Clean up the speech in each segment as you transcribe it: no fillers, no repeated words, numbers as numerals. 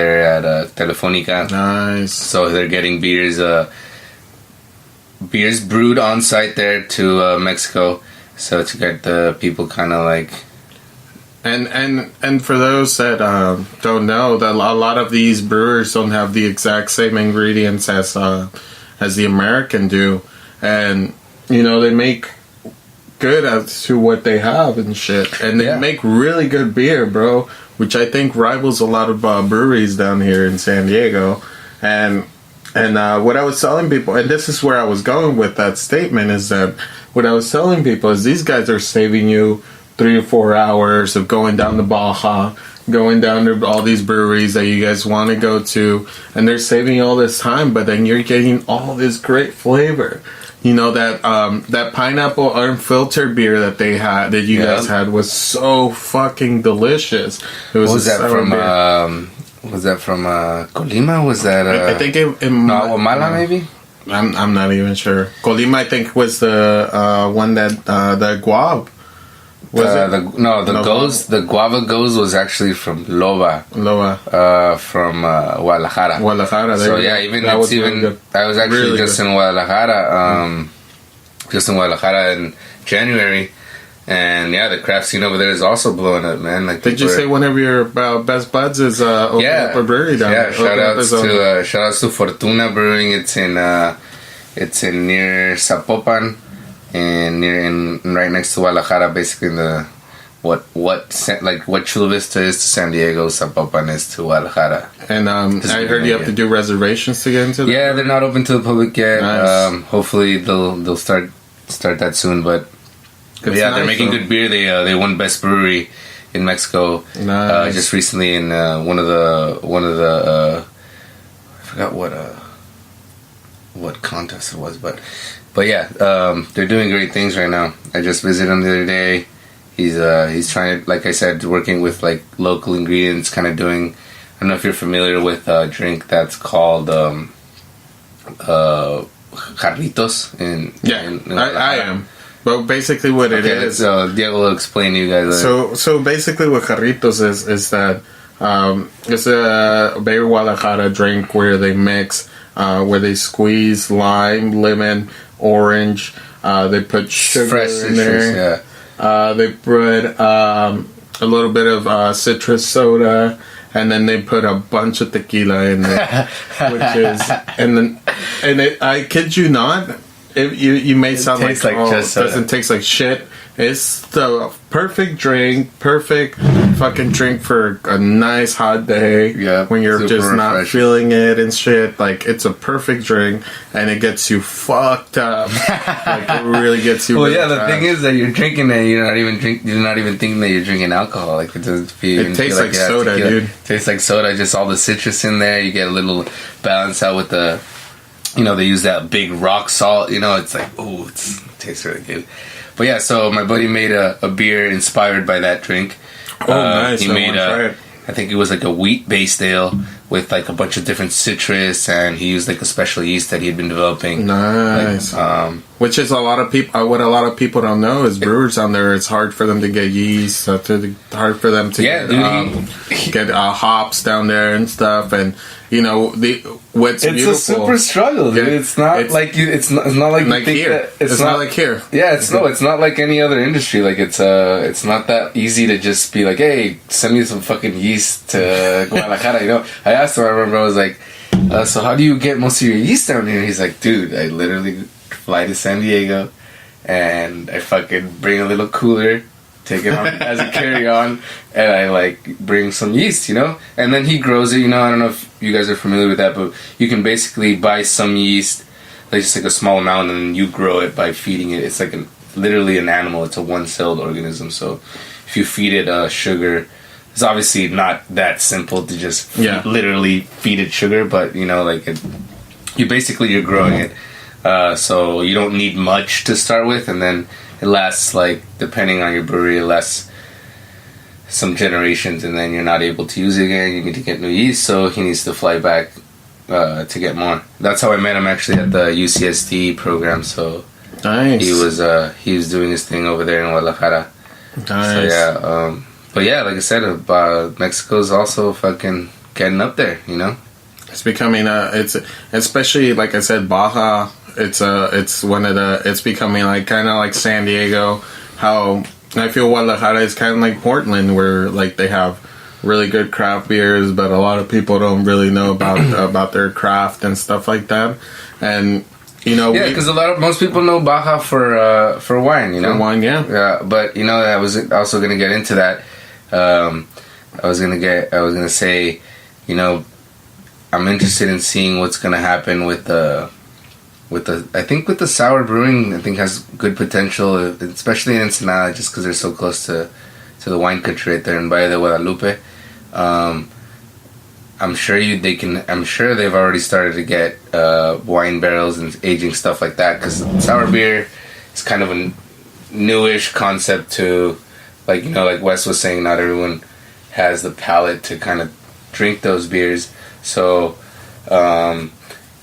at Telefonica. Nice. So they're getting beers brewed on site there to Mexico. So to get the people kind of like... And for those that don't know, that a lot of these brewers don't have the exact same ingredients as the American do, and they make good as to what they have and shit, and they make really good beer, bro, which I think rivals a lot of breweries down here in San Diego. And what I was telling people, and this is where I was going with that statement, is that what I was telling people is these guys are saving you 3 or 4 hours of going down to Baja, going down to all these breweries that you guys want to go to, and they're saving all this time, but then you're getting all this great flavor. That pineapple unfiltered beer that they had, that you guys had, was so fucking delicious. It was was that from Colima? Was that I think Guatemala maybe? I'm not even sure. Colima, I think, was the one that the guava. The guava goes was actually from Loba. From Guadalajara. So yeah, I was actually really just in Guadalajara, in January, and yeah, the craft scene over there is also blowing up, man. Like, did you say one of your best buds is opening up a brewery down there? Yeah, shout outs to Fortuna Brewing. It's in near Zapopan. And right next to Guadalajara, basically in the what Chula Vista is to San Diego, Zapopan is to Guadalajara. And I heard you have to do reservations to get into. Yeah, they're not open to the public yet. Nice. Hopefully they'll start that soon. But they're making good beer. They won best brewery in Mexico. Nice. Just recently in one of the I forgot what contest it was, but yeah, they're doing great things right now. I just visited him the other day. He's trying to, like I said, working with like local ingredients, kind of doing. I don't know if you're familiar with a drink that's called jarritos. I am. But basically, what it is. So Diego will explain to you guys. So basically, what jarritos is that it's a Bay Guadalajara drink where they mix, where they squeeze lime, lemon, orange. They put sugar in there. They put a little bit of citrus soda, and then they put a bunch of tequila in there, I kid you not. You may sound like doesn't taste like shit. It's the perfect fucking drink for a nice hot day. Yeah, when you're just not refreshing. Feeling it and shit. Like, it's a perfect drink, and it gets you fucked up. Like, it really gets you. Well, really the thing is that you're drinking it, you're not even thinking that you're drinking alcohol. Like, it doesn't feel. It tastes like soda, dude. It tastes like soda. Just all the citrus in there. You get a little balance out with the. They use that big rock salt. It's like, ooh, it tastes really good. But yeah, so my buddy made a beer inspired by that drink. Oh, nice. He made I think it was like a wheat-based ale with like a bunch of different citrus, and he used like a special yeast that he had been developing. Nice. Which is a lot of people. What a lot of people don't know is brewers down there. It's hard for them to get yeast. Hard for them to get hops down there and stuff. And what's it's beautiful. It's a super struggle, dude. It's not like you. It's not like here. It's not like here. Yeah, it's not like any other industry. Like, it's not that easy to just be like, hey, send me some fucking yeast to Guadalajara. I asked him. I remember I was like, so how do you get most of your yeast down here? He's like, dude, I literally fly to San Diego, and I fucking bring a little cooler, take it on as a carry-on, and I like bring some yeast, and then he grows it. I don't know if you guys are familiar with that, but you can basically buy some yeast, like just like a small amount, and then you grow it by feeding it. It's like literally an animal. It's a one-celled organism. So if you feed it sugar, it's obviously not that simple to just literally feed it sugar, but you're growing it. So you don't need much to start with, and then it lasts, like, depending on your brewery, it lasts some generations, and then you're not able to use it again. You need to get new yeast, so he needs to fly back to get more. That's how I met him, actually, at the UCSD program. So nice. He was doing his thing over there in Guadalajara. Nice. So but yeah, like I said, Mexico's also fucking getting up there, you know. It's becoming it's especially like I said, Baja. It's one of the. It's becoming like kind of like San Diego. How I feel Guadalajara is kind of like Portland, where like they have really good craft beers, but a lot of people don't really know about their craft and stuff like that. And you know, yeah, because most people know Baja for wine, you know, for wine, yeah. But you know, I was also gonna get into that. I was gonna say, you know, I'm interested in seeing what's gonna happen with the I think with the sour brewing. I think has good potential, especially in Ensenada, just because they're so close to the wine country right there in Valle de Guadalupe. I'm sure they've already started to get wine barrels and aging stuff like that, because sour beer is kind of a newish concept to, like, you know, like Wes was saying, not everyone has the palate to kind of drink those beers. So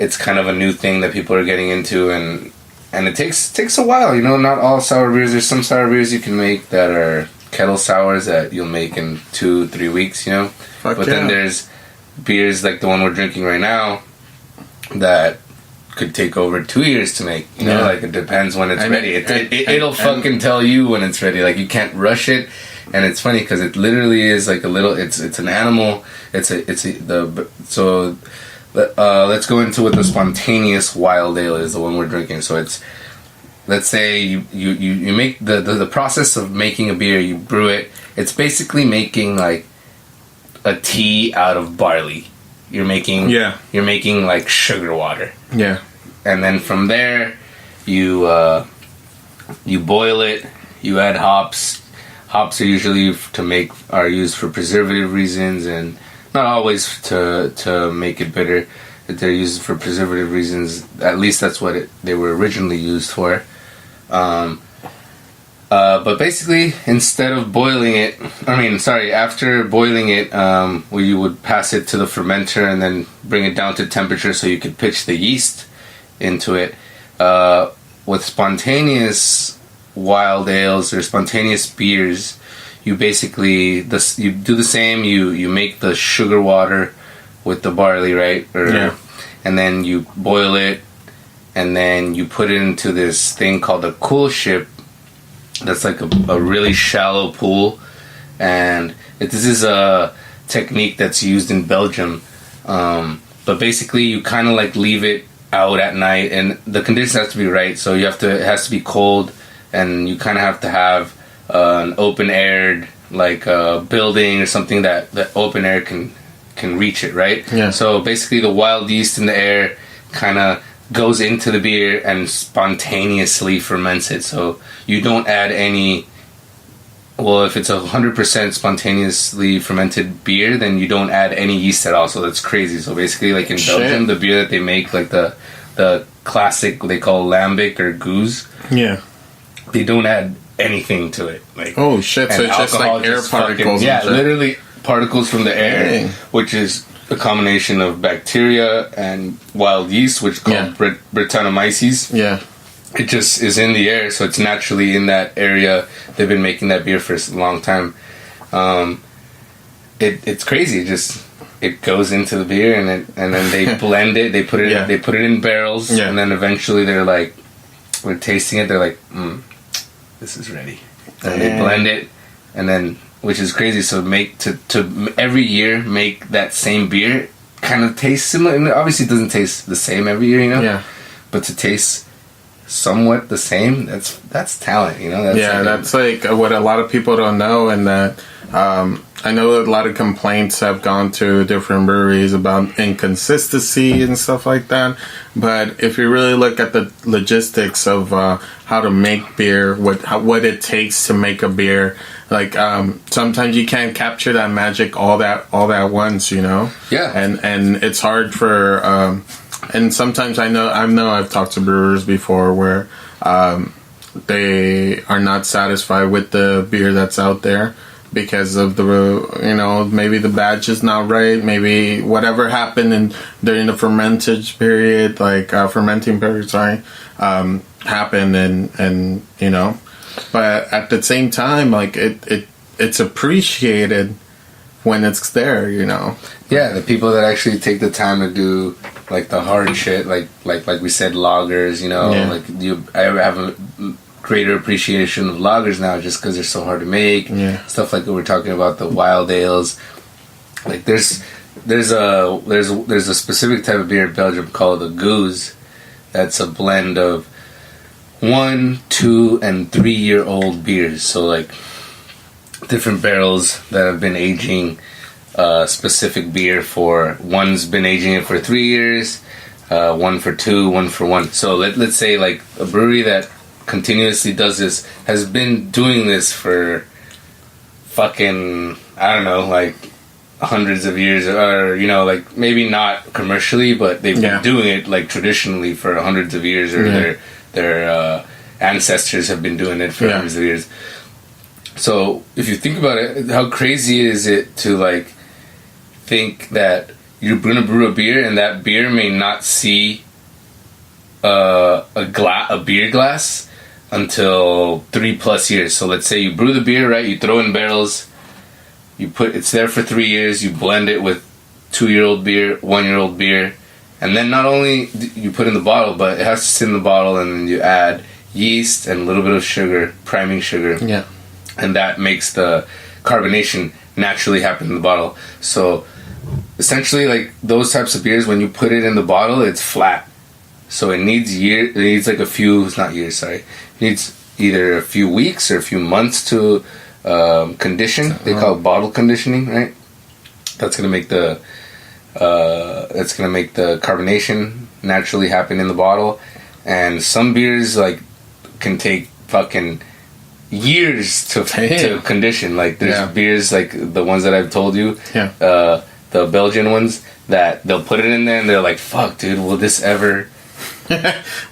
it's kind of a new thing that people are getting into, and it takes a while, you know. Not all sour beers. There's some sour beers you can make that are kettle sours that you'll make in 2-3 weeks, you know. Then there's beers like the one we're drinking right now that could take over 2 years to make, you know. Like, it depends when it's ready. It'll fucking tell you when it's ready. Like, you can't rush it. And it's funny because it literally is like a little. It's an animal. Let's go into what the spontaneous wild ale is, the one we're drinking. So it's, let's say you make the process of making a beer. You brew it. It's basically making like a tea out of barley. You're making like sugar water. Yeah. And then from there, you boil it. You add hops. Hops are usually used for preservative reasons, and not always to make it bitter. They're used for preservative reasons. At least that's what they were originally used for. But basically, instead of boiling it, after boiling it, you would pass it to the fermenter and then bring it down to temperature so you could pitch the yeast into it. With spontaneous wild ales or spontaneous beers, you basically you do the same. You make the sugar water with the barley, right? And then you boil it, and then you put it into this thing called a coolship. That's like a really shallow pool, and this is a technique that's used in Belgium. But basically, you kind of like leave it out at night, and the conditions have to be right. So it has to be cold, and you kind of have to have an open-aired like building or something that open air can reach it, right? Yeah. So basically, the wild yeast in the air kind of goes into the beer and spontaneously ferments it. So you don't add any. Well, if it's 100% spontaneously fermented beer, then you don't add any yeast at all. So that's crazy. So basically, like in Belgium, the beer that they make, like the classic, they call lambic or goose. Yeah. They don't add anything to it. Like, oh shit! So it's just like air particles. Literally particles from the air, which is a combination of bacteria and wild yeast, which is called Brettanomyces. Yeah. It just is in the air, so it's naturally in that area. They've been making that beer for a long time. It's crazy. It goes into the beer, and then they blend it. They put it in barrels, and then eventually they're like, we're tasting it. They're like, this is ready. And they blend it, and then, which is crazy. So to every year make that same beer kind of taste similar. And obviously it doesn't taste the same every year, you know. Yeah. But to taste somewhat the same, that's talent, you know. That's like what a lot of people don't know, and that I know a lot of complaints have gone to different breweries about inconsistency and stuff like that. But if you really look at the logistics of how to make beer, what it takes to make a beer, like sometimes you can't capture that magic all that once, you know. Yeah. And it's hard for and sometimes I know I've talked to brewers before where they are not satisfied with the beer that's out there because of maybe the batch is not right, maybe whatever happened during the fermenting period, happened, and you know. But at the same time, like it's appreciated when it's there, you know. Yeah, the people that actually take the time to do like the hard shit, like we said, loggers. You know, Yeah. like I have a greater appreciation of lagers now just because they're so hard to make. Yeah. Stuff like we're talking about, the wild ales. Like there's a specific type of beer in Belgium called the Goose. That's a blend of 1, 2, and 3 year old beers. So like different barrels that have been aging specific beer for. One's been aging it for 3 years, one for 2, one for 1. So let's say like a brewery that continuously does this has been doing this for fucking, I don't know, like hundreds of years, or you know, like maybe not commercially, but they've been doing it like traditionally for hundreds of years, or their ancestors have been doing it for hundreds of years. So if you think about it, how crazy is it to like think that you're gonna brew a beer and that beer may not see a beer glass until 3+ years. So let's say you brew the beer, right? You throw in barrels, it's there for 3 years. You blend it with 2-year-old beer, 1-year-old beer, and then not only you put in the bottle, but it has to sit in the bottle, and then you add yeast and a little bit of sugar, priming sugar. Yeah. And that makes the carbonation naturally happen in the bottle. So essentially, like those types of beers, when you put it in the bottle, it's flat. So it needs like a few, it's not years, sorry. It needs either a few weeks or a few months to condition. They call it bottle conditioning, right? That's gonna make the carbonation naturally happen in the bottle. And some beers like can take fucking years to condition. Like there's beers like the ones that I've told you, the Belgian ones, that they'll put it in there and they're like, fuck dude, will this ever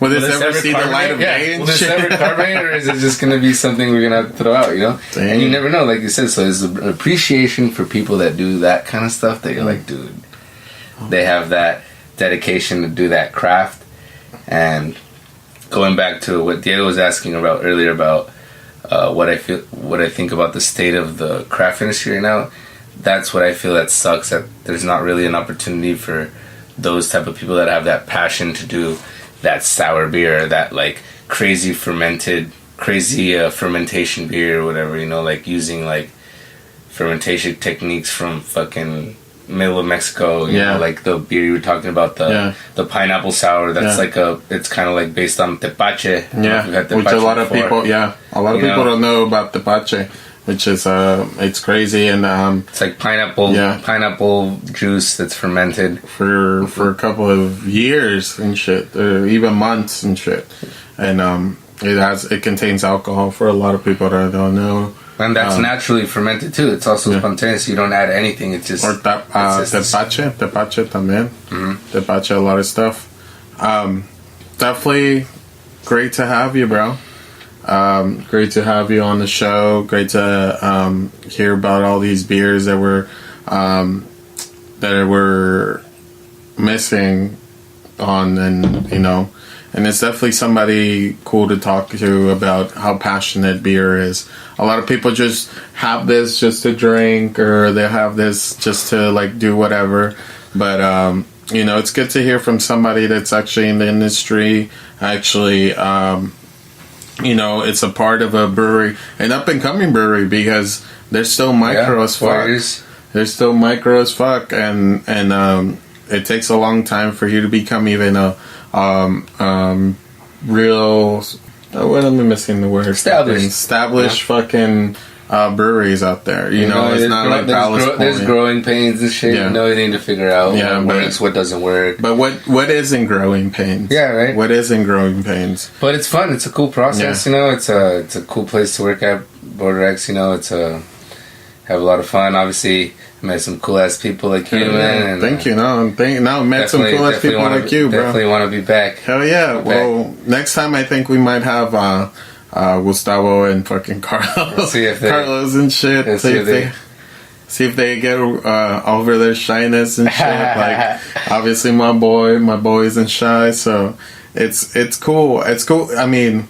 will this ever see the light of day? Will this ever carbonate, or is it just gonna be something we're gonna have to throw out, you know? Dang. And you never know, like you said. So there's an appreciation for people that do that kind of stuff, that you're like, dude, they have that dedication to do that craft. And going back to what Diego was asking about earlier about what I think about the state of the craft industry right now, that's what I feel that sucks, that there's not really an opportunity for those type of people that have that passion to do that sour beer, that like crazy fermentation beer or whatever, you know, like using like fermentation techniques from fucking middle of Mexico, you know, like the beer you were talking about, the pineapple sour, that's like it's kind of like based on tepache, which a lot of people don't know about tepache, which is it's crazy. And it's like pineapple juice that's fermented for a couple of years and shit, or even months and shit. And it contains alcohol, for a lot of people that don't know. And that's naturally fermented too. It's also spontaneous. You don't add anything. It's just tepache también. Tepache, a lot of stuff. Definitely great to have you, bro. Great to have you on the show. Great to hear about all these beers that we're missing on, and you know, and it's definitely somebody cool to talk to about how passionate beer is. A lot of people just have this just to drink, or they have this just to like do whatever. But you know, it's good to hear from somebody that's actually in the industry, actually. You know, it's a part of a brewery, an up and coming brewery, because they're still micro as fuck. They're still micro as fuck, and it takes a long time for you to become even a real. What am I missing the word? Established fucking breweries out there. You know, it's not like there's growing pains and shit. You know, you need to figure out what works, what doesn't work. But what is in growing pains? Yeah, right. What is in growing pains? But it's fun. It's a cool process. You know, it's a cool place to work at. Border X. You know, have a lot of fun. Obviously, I met some cool ass people like you, man. And, thank you. Now I met some cool ass people like you, bro. Definitely want to be back. Hell yeah. Well, next time I think we might have Gustavo and fucking Carlos. Carlos and shit. See if they get over their shyness and shit. Like, obviously my boy isn't shy, so it's cool. It's cool. I mean,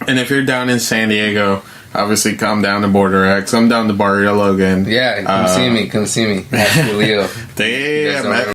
and if you're down in San Diego, obviously come down to Border X. I'm down to Barrio Logan. Yeah, come see me. Come see me. Ask for Leo. Damn, man.